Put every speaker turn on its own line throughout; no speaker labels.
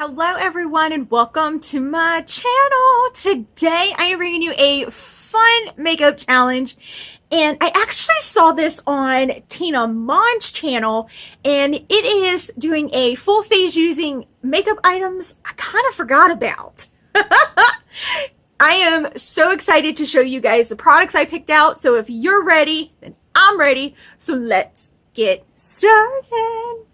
Hello everyone and welcome to my channel. Today I am bringing you a fun makeup challenge, and I actually saw this on Maughan's channel, and it is doing a full face using makeup items I kind of forgot about. I am so excited to show you guys the products I picked out, so if you're ready, then I'm ready, so let's get started.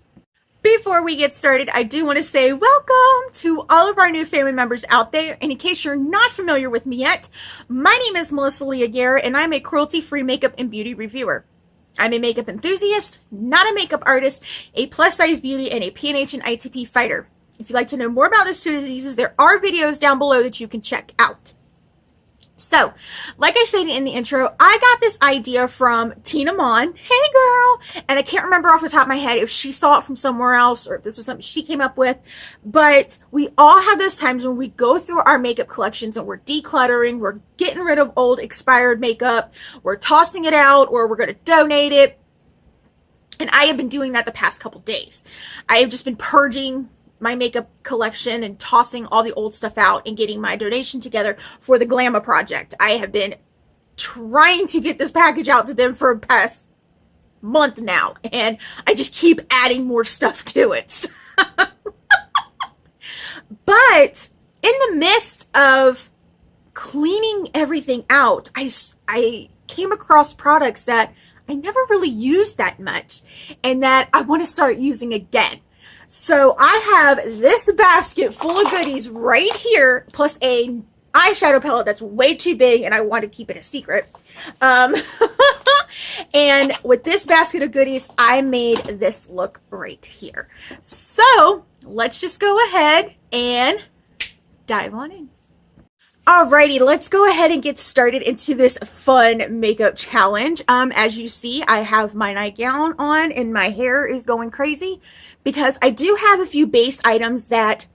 Before we get started, I do want to say welcome to all of our new family members out there. And in case you're not familiar with me yet, my name is Leah Garrett, and I'm a cruelty-free makeup and beauty reviewer. I'm a makeup enthusiast, not a makeup artist, a plus-size beauty, and a PNH and ITP fighter. If you'd like to know more about those two diseases, there are videos down below that you can check out. So, like I said in the intro, I got this idea from Maughan. Hey girl! And I can't remember off the top of my head if she saw it from somewhere else or if this was something she came up with. But we all have those times when we go through our makeup collections and we're decluttering, we're getting rid of old expired makeup, we're tossing it out, or we're going to donate it. And I have been doing that the past couple days. I have just been purging my makeup collection and tossing all the old stuff out and getting my donation together for the Glamour project. I have been trying to get this package out to them for the past month now, and I just keep adding more stuff to it. But in the midst of cleaning everything out, I came across products that I never really used that much and that I want to start using again. So I have this basket full of goodies right here, plus a eyeshadow palette that's way too big, and I want to keep it a secret. And with this basket of goodies, I made this look right here. So let's just go ahead and dive on in. Alrighty, let's go ahead and get started into this fun makeup challenge. As you see, I have my nightgown on and my hair is going crazy, because I do have a few base items that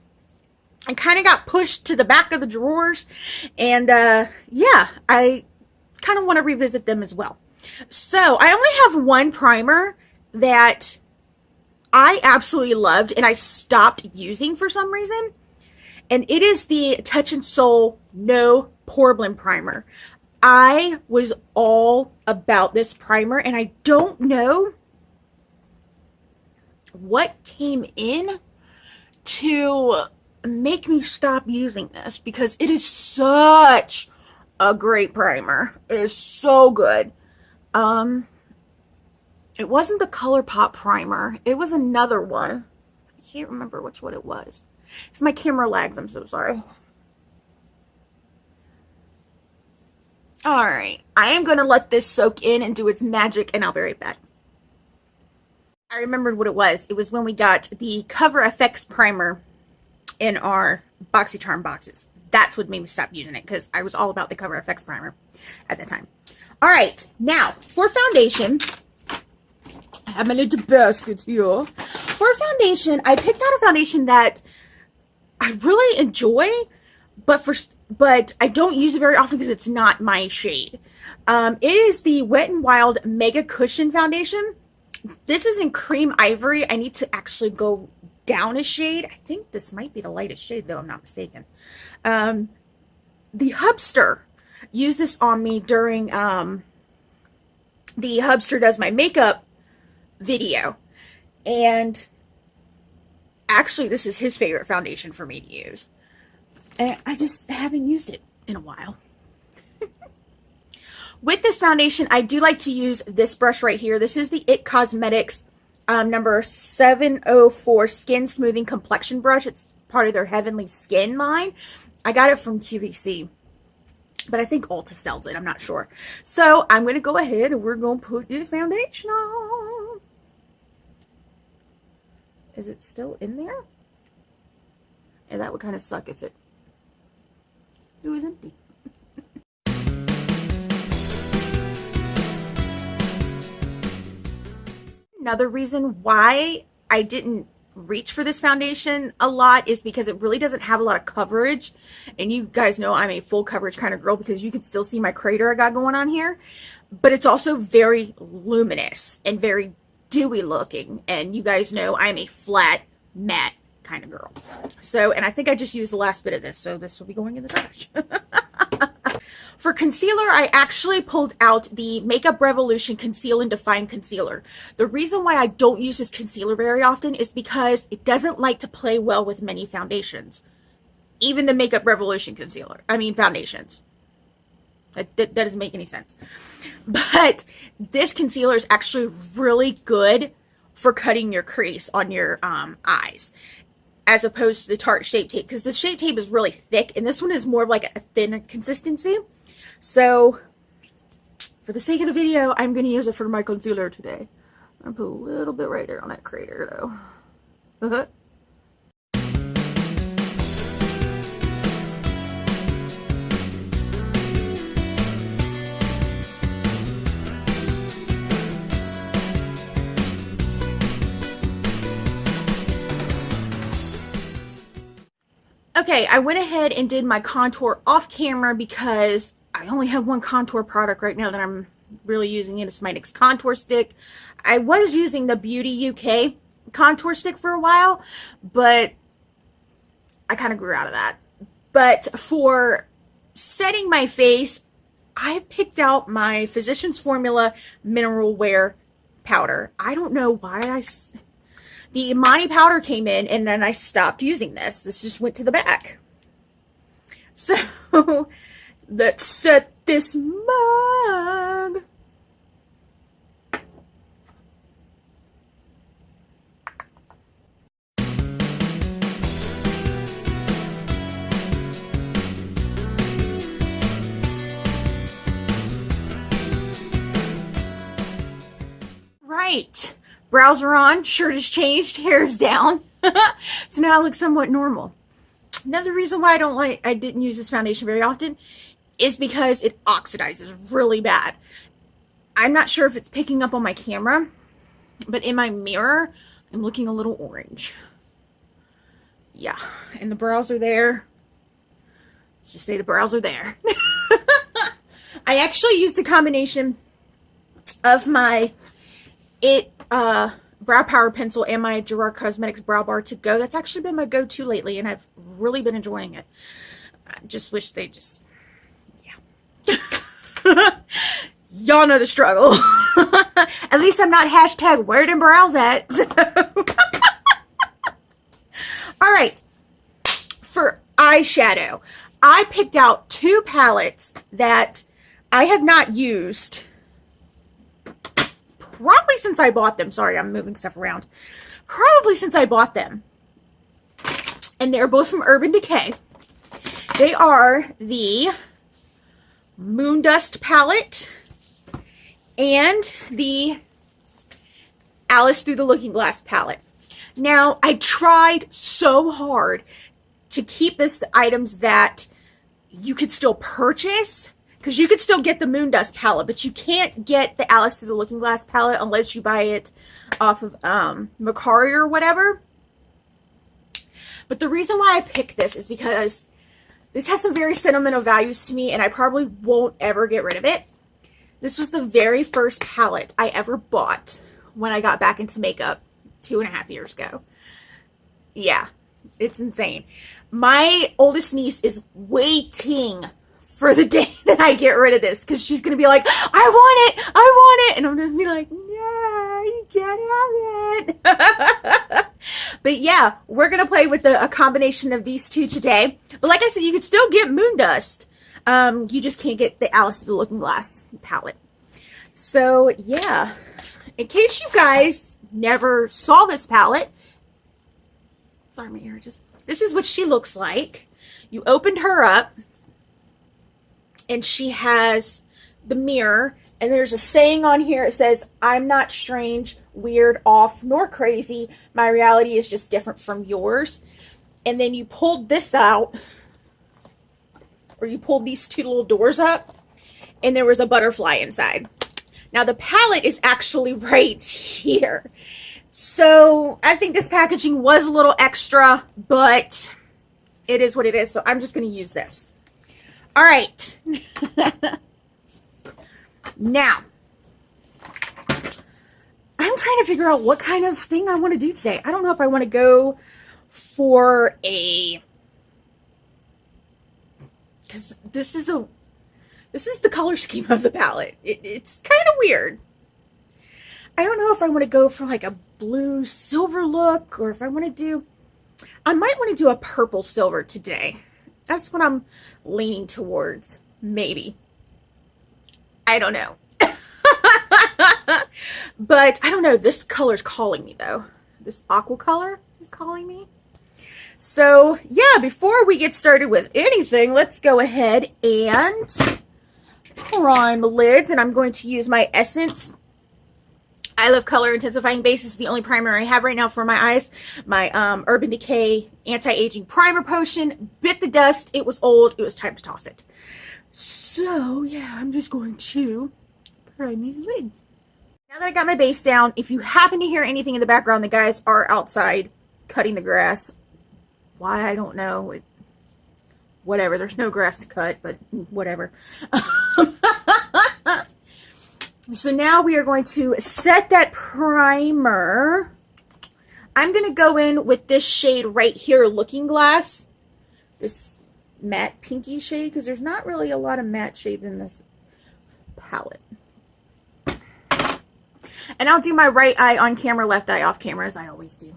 I kind of got pushed to the back of the drawers, and yeah, I kind of want to revisit them as well. So I only have one primer that I absolutely loved and I stopped using for some reason, and it is the Touch in Sol No POREblem primer. I was all about this primer, and I don't know what came in to make me stop using this, because it is such a great primer. It is so good. It wasn't the ColourPop primer. It was another one. I can't remember which one it was. If my camera lags, I'm so sorry. Alright, I am going to let this soak in and do its magic, and I'll be right back. I remembered what it was. It was when we got the Cover FX primer in our BoxyCharm boxes. That's what made me stop using it, because I was all about the Cover FX primer at the time. All right, now for foundation, I have my little basket here. For foundation, I picked out a foundation that I really enjoy, but I don't use it very often because it's not my shade. It is the WetnWild Mega Cushion Foundation. This is in Cream Ivory. I need to actually go down a shade. I think this might be the lightest shade, though I'm not mistaken. The Hubster used this on me during the Hubster Does My Makeup video. And actually, this is his favorite foundation for me to use. And I just haven't used it in a while. With this foundation, I do like to use this brush right here. This is the IT Cosmetics number 704 Skin Smoothing Complexion Brush. It's part of their Heavenly Skin line. I got it from QVC, but I think Ulta sells it. I'm not sure. So I'm going to go ahead and we're going to put this foundation on. Is it still in there? And that would kind of suck if it was empty. Another reason why I didn't reach for this foundation a lot is because it really doesn't have a lot of coverage. And you guys know I'm a full coverage kind of girl, because you can still see my crater I got going on here. But it's also very luminous and very dewy looking. And you guys know I'm a flat, matte kind of girl. So, and I think I just used the last bit of this, so this will be going in the trash. For concealer, I actually pulled out the Makeup Revolution Conceal and Define Concealer. The reason why I don't use this concealer very often is because it doesn't like to play well with many foundations. Even the Makeup Revolution concealer. I mean foundations. That doesn't make any sense. But this concealer is actually really good for cutting your crease on your eyes, as opposed to the Tarte Shape Tape, because the Shape Tape is really thick, and this one is more of like a thin consistency. So, for the sake of the video, I'm going to use it for my concealer today. I'll put a little bit right there on that crater, though. Okay, I went ahead and did my contour off camera because I only have one contour product right now that I'm really using. It's my NYX contour stick. I was using the Beauty UK contour stick for a while, but I kind of grew out of that. But for setting my face, I picked out my Physicians Formula Mineral Wear Powder. I don't know why the Imani powder came in and then I stopped using this. This just went to the back. So, let's set this mug. Right. Brows are on, shirt is changed, hair is down. So now I look somewhat normal. Another reason why I didn't use this foundation very often is because it oxidizes really bad. I'm not sure if it's picking up on my camera, but in my mirror, I'm looking a little orange. Yeah, and the brows are there. Let's just say the brows are there. I actually used a combination of my Brow Power Pencil and my Gerard Cosmetics Brow Bar to go. That's actually been my go-to lately, and I've really been enjoying it. I just wish they just, yeah. Y'all know the struggle. At least I'm not hashtag where them brows at. Alright, for eyeshadow, I picked out two palettes that I have not used probably since I bought them. Sorry, I'm moving stuff around. Probably since I bought them. And they're both from Urban Decay. They are the Moon Dust palette and the Alice Through the Looking Glass palette. Now, I tried so hard to keep this items that you could still purchase, because you could still get the Moon Dust palette, but you can't get the Alice Through the Looking Glass palette unless you buy it off of Mercari or whatever. But the reason why I picked this is because this has some very sentimental values to me, and I probably won't ever get rid of it. This was the very first palette I ever bought when I got back into makeup 2.5 years ago. Yeah, it's insane. My oldest niece is waiting for the day that I get rid of this, because she's going to be like, I want it, and I'm going to be like, no, you can't have it. But yeah, we're going to play with a combination of these two today. But like I said, you could still get Moon Dust. You just can't get the Alice Through the Looking Glass palette. So yeah, in case you guys never saw this palette, sorry, my ear just, this is what she looks like. You opened her up, and she has the mirror, and there's a saying on here. It says, I'm not strange, weird, off, nor crazy. My reality is just different from yours. And then you pulled this out, or you pulled these two little doors up, and there was a butterfly inside. Now the palette is actually right here. So I think this packaging was a little extra, but it is what it is. So I'm just going to use this. All right. Now, I'm trying to figure out what kind of thing I want to do today. I don't know if I want to go for a, because this is the color scheme of the palette. It's kind of weird. I don't know if I want to go for like a blue silver look, or if I want to do, I might want to do a purple silver today. That's what I'm leaning towards. Maybe. I don't know. But I don't know. This color's calling me though. This aqua color is calling me. So yeah, before we get started with anything, let's go ahead and prime the lids. And I'm going to use my Essence I Love Color Intensifying Base. Is the only primer I have right now for my eyes. My Urban Decay Anti-Aging Primer Potion bit the dust. It was old. It was time to toss it. So yeah, I'm just going to prime these lids. Now that I got my base down, if you happen to hear anything in the background, the guys are outside cutting the grass. Why, I don't know. Whatever. There's no grass to cut, but whatever. So now we are going to set that primer. I'm going to go in with this shade right here, Looking Glass. This matte pinky shade, because there's not really a lot of matte shades in this palette. And I'll do my right eye on camera, left eye off camera, as I always do.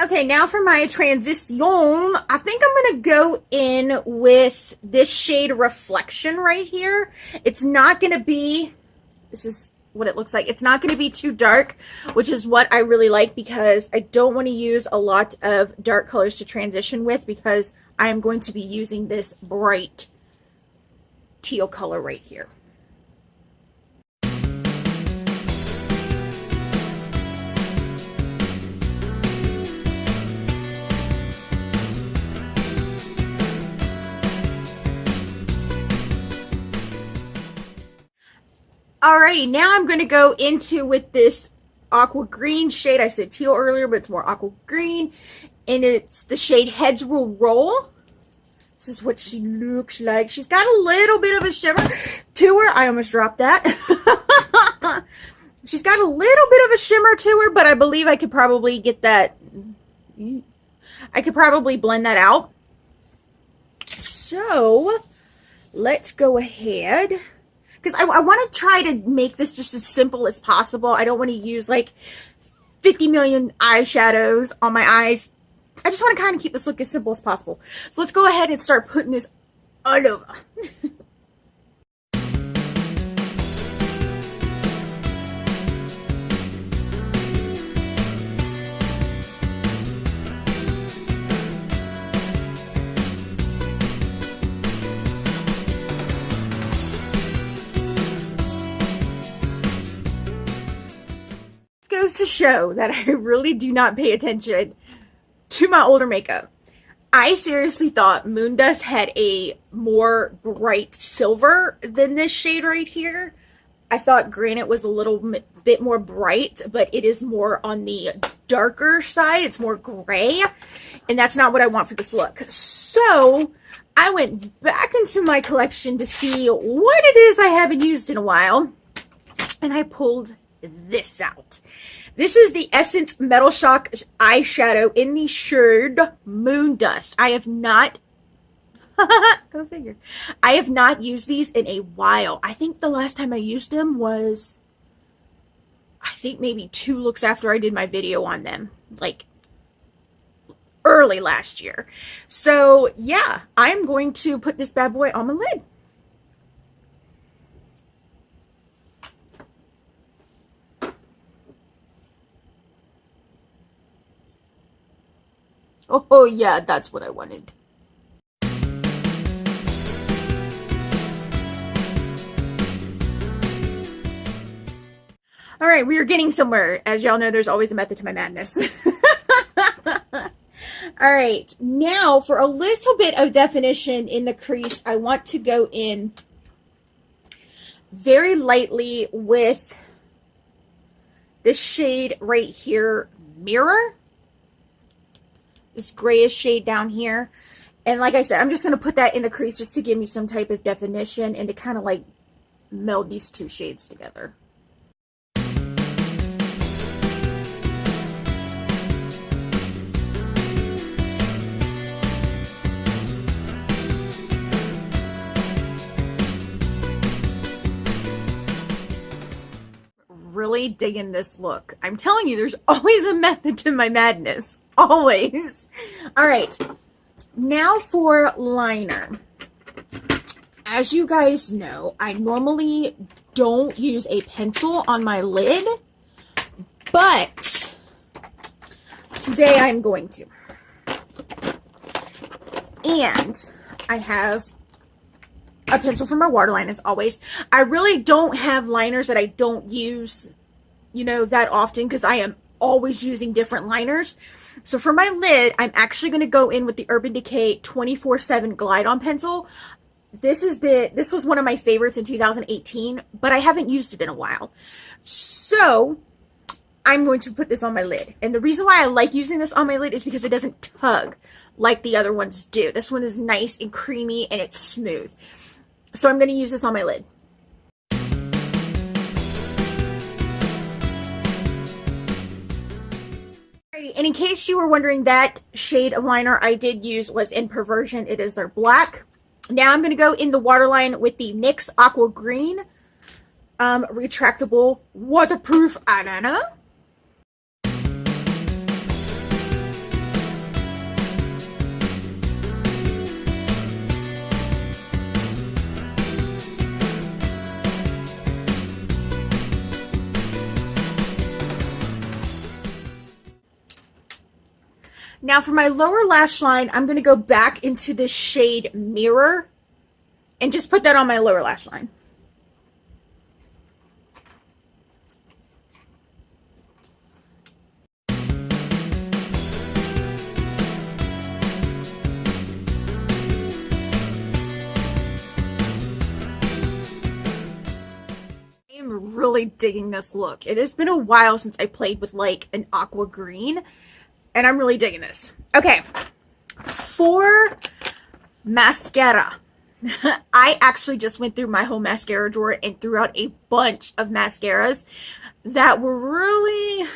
Okay, now for my transition, I think I'm going to go in with this shade Reflection right here. It's not going to be, this is what it looks like. It's not going to be too dark, which is what I really like, because I don't want to use a lot of dark colors to transition with, because I am going to be using this bright teal color right here. Alrighty, now I'm going to go into with this aqua green shade. I said teal earlier, but it's more aqua green. And it's the shade Heads Will Roll. This is what she looks like. She's got a little bit of a shimmer to her. I almost dropped that. She's got a little bit of a shimmer to her, but I believe I could probably get that. I could probably blend that out. So, let's go ahead. Because I want to try to make this just as simple as possible. I don't want to use like 50 million eyeshadows on my eyes. I just want to kind of keep this look as simple as possible. So let's go ahead and start putting this all over. Goes to show that I really do not pay attention to my older makeup. I seriously thought Moondust had a more bright silver than this shade right here. I thought Granite was a little bit more bright, but it is more on the darker side. It's more gray, and that's not what I want for this look. So I went back into my collection to see what it is I haven't used in a while, and I pulled this out. This is the Essence Metal Shock eyeshadow in the shade Moondust. I have not, go figure, I have not used these in a while. I think the last time I used them was, I think maybe 2 looks after I did my video on them, like early last year. So yeah, I'm going to put this bad boy on my lid. Oh yeah, that's what I wanted. All right, we are getting somewhere. As y'all know, there's always a method to my madness. All right, now for a little bit of definition in the crease, I want to go in very lightly with this shade right here, Mirror. This grayish shade down here. And like I said, I'm just going to put that in the crease just to give me some type of definition and to kind of like meld these 2 shades together. really digging this look. I'm telling you, there's always a method to my madness. Always. All right. Now for liner. As you guys know, I normally don't use a pencil on my lid, but today I'm going to. And I have a pencil for my waterline as always. I really don't have liners that I don't use, you know, that often because I am always using different liners. So for my lid, I'm actually going to go in with the Urban Decay 24/7 Glide On pencil. This was one of my favorites in 2018, but I haven't used it in a while. So I'm going to put this on my lid. And the reason why I like using this on my lid is because it doesn't tug like the other ones do. This one is nice and creamy and it's smooth. So I'm going to use this on my lid. Alrighty, and in case you were wondering, that shade of liner I did use was in Perversion. It is their black. Now I'm going to go in the waterline with the NYX Aqua Green retractable waterproof eyeliner. Now for my lower lash line, I'm going to go back into the shade Mirror and just put that on my lower lash line. I am really digging this look. It has been a while since I played with like an aqua green. And I'm really digging this. Okay, for mascara, I actually just went through my whole mascara drawer and threw out a bunch of mascaras that were really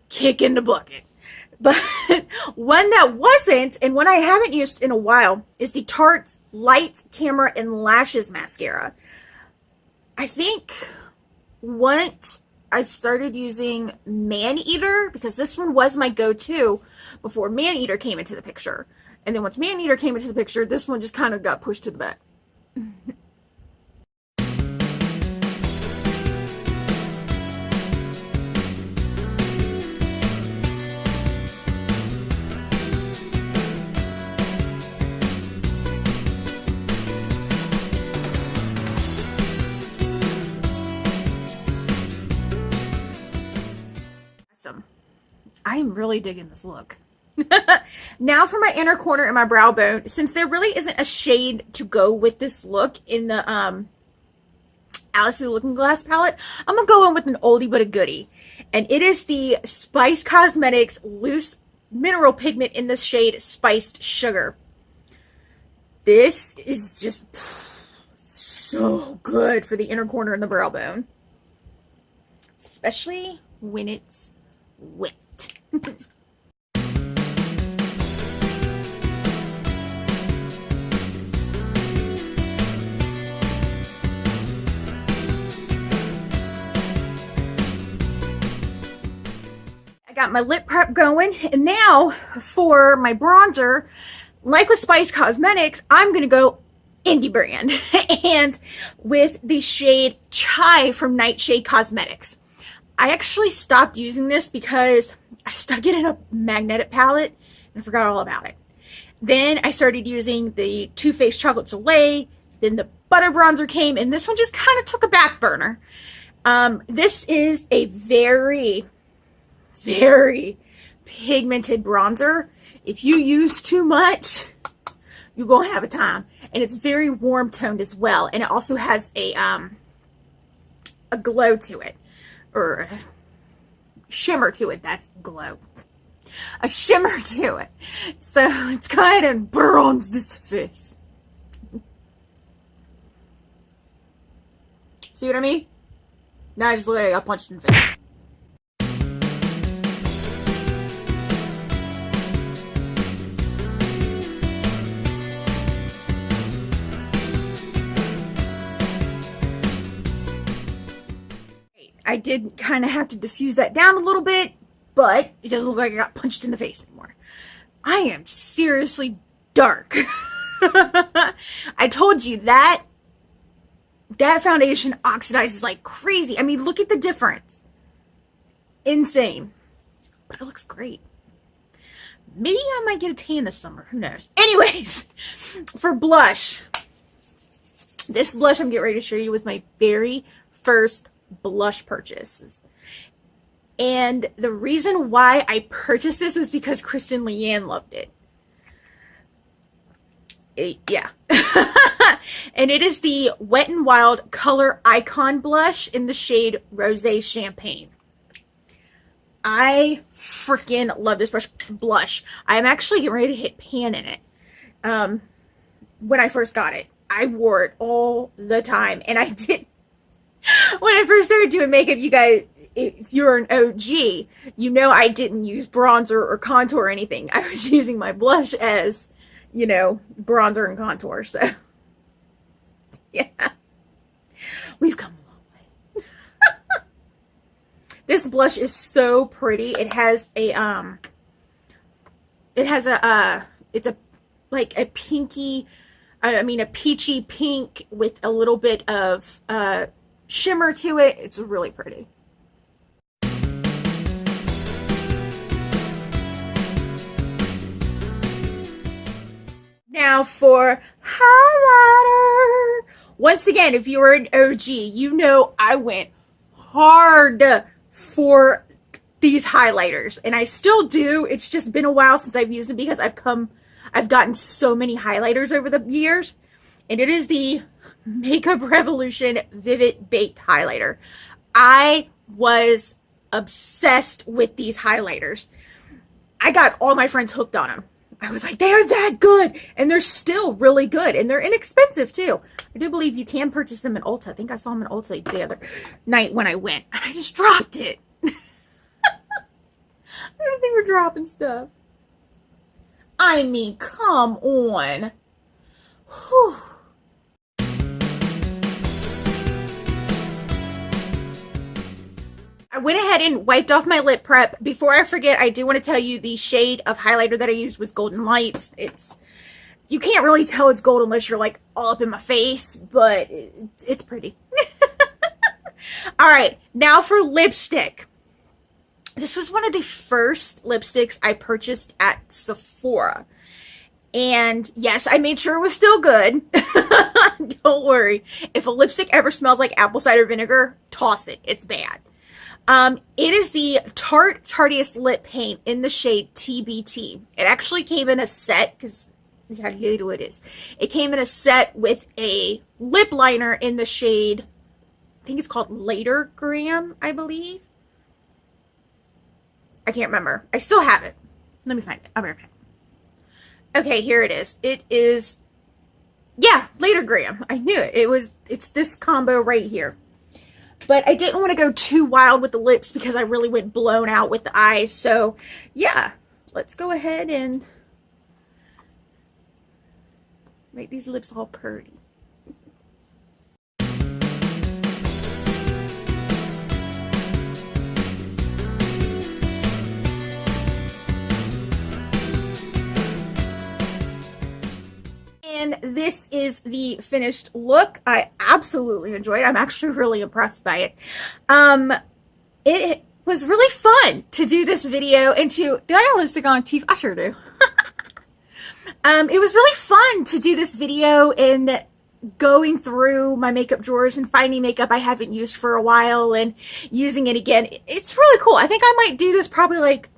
kicking the bucket. But one that wasn't, and one I haven't used in a while, is the Tarte Light Camera and Lashes Mascara. I think once I started using Man-Eater, because this one was my go-to before Man-Eater came into the picture. And then once Man-Eater came into the picture, this one just kind of got pushed to the back. I'm really digging this look. Now for my inner corner and my brow bone. Since there really isn't a shade to go with this look in the Alice Through the Looking Glass palette, I'm going to go in with an oldie but a goodie. And it is the Spice Cosmetics Loose Mineral Pigment in the shade Spiced Sugar. This is just so good for the inner corner and the brow bone. Especially when it's wet. I got my lip prep going, and now for my bronzer, like with Spice Cosmetics, I'm gonna go indie brand and with the shade Chai from Nightshade Cosmetics. I actually stopped using this because I stuck it in a magnetic palette and I forgot all about it. Then I started using the Too Faced Chocolate Soleil, then the butter bronzer came, and this one just kind of took a back burner. This is a very, very pigmented bronzer. If you use too much, you're gonna have a time. And it's very warm toned as well, and it also has a glow to it, or a shimmer to it. That's glow. A shimmer to it. So let's go ahead and bronze this face. See what I mean? Now I just look like I got punched in the face. I did kind of have to diffuse that down a little bit, but it doesn't look like I got punched in the face anymore. I am seriously dark. I told you that foundation oxidizes like crazy. I mean, look at the difference. Insane. But it looks great. Maybe I might get a tan this summer. Who knows? Anyways, for blush. This blush I'm getting ready to show you was my very first blush purchase. And the reason why I purchased this was because Kristen Leanne loved it. Yeah. And it is the WetnWild Color Icon Blush in the shade Rosé Champagne. I freaking love this blush. I'm actually getting ready to hit pan in it. When I first got it, I wore it all the time. And I did, when I first started doing makeup, you guys, if you're an OG, you know I didn't use bronzer or contour or anything. I was using my blush as, you know, bronzer and contour. So, yeah. We've come a long way. This blush is so pretty. It has a, it's a, like a pinky, I mean a peachy pink with a little bit of, shimmer to it. It's really pretty. Now for highlighter. Once again, if you're an OG, you know I went hard for these highlighters. And I still do. It's just been a while since I've used them because I've gotten so many highlighters over the years. And it is the Makeup Revolution Vivid Baked Highlighter. I was obsessed with these highlighters. I got all my friends hooked on them. I was like, they are that good. And they're still really good. And they're inexpensive too. I do believe you can purchase them in Ulta. I think I saw them in Ulta the other night when I went. And I just dropped it. I don't think we're dropping stuff. I mean, come on. Whew. I went ahead and wiped off my lip prep. Before I forget, I do want to tell you the shade of highlighter that I used was Golden Lights. You can't really tell it's gold unless you're like all up in my face, but it's pretty. All right, now for lipstick. This was one of the first lipsticks I purchased at Sephora. And yes, I made sure it was still good. Don't worry. If a lipstick ever smells like apple cider vinegar, toss it. It's bad. It is the Tarte Tarteist Lip Paint in the shade TBT. It actually came in a set, because this is how little it is. It came in a set with a lip liner in the shade, I think it's called Later Graham, I believe. I can't remember. I still have it. Let me find it. I'll be right back. Okay, here it is. It is, yeah, Later Graham. I knew it. It's this combo right here. But I didn't want to go too wild with the lips because I really went blown out with the eyes. So, yeah, let's go ahead and make these lips all pretty. And this is the finished look. I absolutely enjoyed it. I'm actually really impressed by it. It was really fun to do this video and do I have lipstick on teeth? I sure do. It was really fun to do this video and going through my makeup drawers and finding makeup I haven't used for a while and using it again. It's really cool. I think I might do this probably like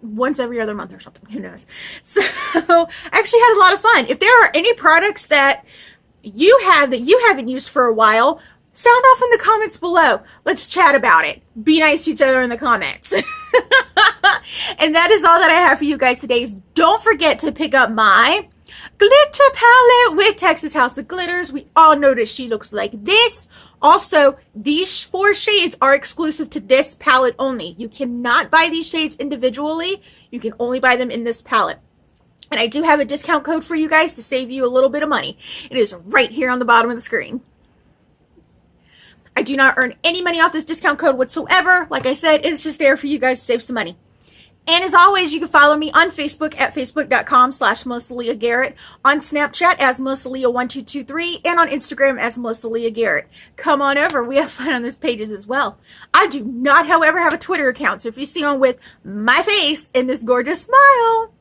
once every other month or something. Who knows? So I actually had a lot of fun. If there are any products that you have that you haven't used for a while, sound off in the comments below. Let's chat about it. Be nice to each other in the comments. And that is all that I have for you guys today. Don't forget to pick up my glitter palette with Texas House of Glitters. We all know that she looks like this. Also, these 4 shades are exclusive to this palette only. You cannot buy these shades individually. You can only buy them in this palette. And I do have a discount code for you guys to save you a little bit of money. It is right here on the bottom of the screen. I do not earn any money off this discount code whatsoever. Like I said, it's just there for you guys to save some money. And as always, you can follow me on Facebook at facebook.com/MelissaLeahGarrett, on Snapchat as MelissaLeah1223, and on Instagram as MelissaLeahGarrett. Come on over. We have fun on those pages as well. I do not, however, have a Twitter account, so if you see one with my face and this gorgeous smile,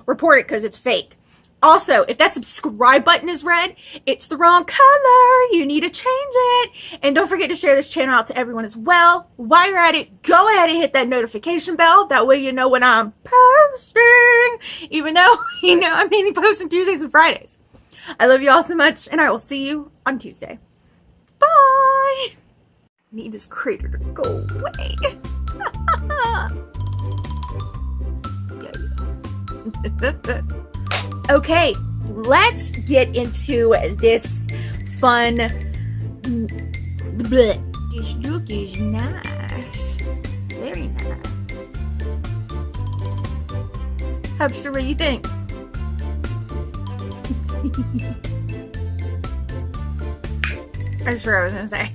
report it because it's fake. Also, if that subscribe button is red, it's the wrong color. You need to change it. And don't forget to share this channel out to everyone as well. While you're at it, go ahead and hit that notification bell. That way you know when I'm posting. Even though, you know, I'm mainly posting Tuesdays and Fridays. I love you all so much, and I will see you on Tuesday. Bye! Need this crater to go away. Okay, let's get into this fun. Bleh. This look is nice. Very nice. Hubster, what do you think? I swear I was gonna say.